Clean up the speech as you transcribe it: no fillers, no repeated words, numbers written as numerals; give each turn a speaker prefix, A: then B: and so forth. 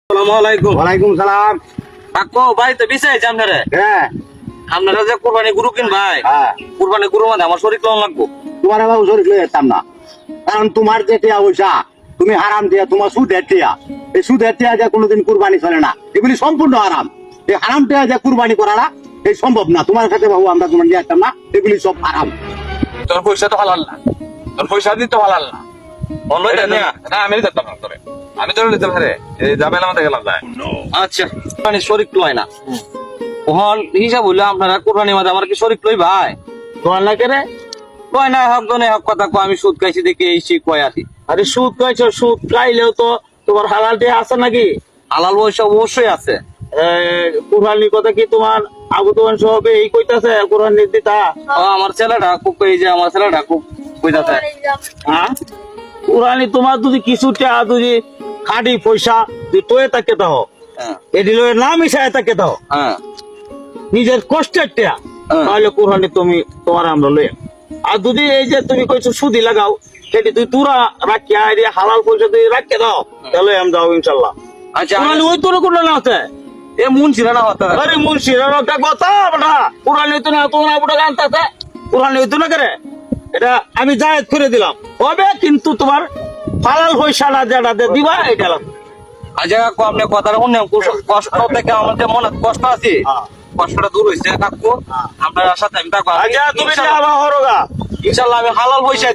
A: ওয়ালাইকুম সালাম।
B: কাকু ভাই তো বিষয় আপনারা
A: হ্যাঁ
B: আপনারা যে কুরবানি গরু কিন ভাই
A: হ্যাঁ,
B: কুরবানি গরু মানে আমার শরীর কেমন লাগবো?
A: তোমার বাবু শরীর লয়ে যেতাম না, কারণ তোমার যে টিয়া পয়সা তুমি হারাম দিয়া, তোমার সুদের টিয়া, এই সুদের টিয়া যে কোনোদিন কুরবানি চলে না, এগুলি সম্পূর্ণ হারাম। এই হারাম টিয়া যে কুরবানি করা না, এই সম্ভব না। তোমার সাথে বাবু আমরা তোমার নিয়ে যেতাম না, এগুলি সব হারাম।
C: তোর পয়সা তো হালাল না, তোর পয়সা দিতে হালাল না।
B: অন্য
C: এটা নিয়ে না আমি যেতাম না তোরে, আমি তোর নিতে পারে এই যাবে আমাদের গেলাম যায়।
B: আচ্ছা মানে শরীর লয় না ওহন হিসাব হইলো আপনারা কুরবানি মাঝে আমার কি শরীর লই ভাই
D: তোমার না কেরে?
B: কয় না হক দনে হক কথা কয় আমি সুদ খাইছি দেখে এই সেই কয় আছি
D: আরে সুদ খাইছো, সুদ খাইলেও তো তোমার হালাল দিয়ে আছে নাকি?
B: হালাল পয়সা অবশ্যই আছে।
D: কুরবানির কথা কি তোমার আবু তোমার সবে এই কইতাছে কুরবানি দিতা?
B: ও আমার ছেলেটা খুব এই যে আমার ছেলেটা খুব কইতাছে
D: হ্যাঁ, কুরবানি তোমার যদি কিছুটা যদি খাটি পয়সা যদি তোয়ে তাকে দাও,
B: হ্যাঁ
D: এদিল নাম হিসাবে তাকে দাও,
B: হ্যাঁ
D: নিজের কষ্টের টেয়া,
B: হ্যাঁ।
D: তাহলে কুরবানি তুমি তোমার আমরা লই। আর যদি এই যে তুমি কইছো সুদি লাগাও, সেটি তুই তুরা রাখিয়া এই যে হালাল পয়সা তুই রাখিয়ে দাও, তাহলে আমি যাও ইনশাল্লাহ।
B: আচ্ছা
D: কুরবানি ওই তোর কোনো না আছে।
B: এ মন ছিল না হতা
D: আরে মুন্সির একটা কথা বড়া, কুরবানি হইতো না তোমার আবুটা জানতাছে, কুরবানি হইতো না করে এটা আমি জায়েজ করে দিলাম হবে, কিন্তু তোমার হালাল পয়সাটা যেটা দিবা এটা লাগবে।
B: আচ্ছা কাকু আপনি কথাটা অন্য কষ্ট থেকে আমাদের মনে কষ্ট আছে কষ্টটা দূর হয়েছে কাকু আপনার সাথে আমি থাকবো
D: আচ্ছা তুমি যাবা হরগা।
B: ইনশাল্লাহ আমি হালাল পয়সা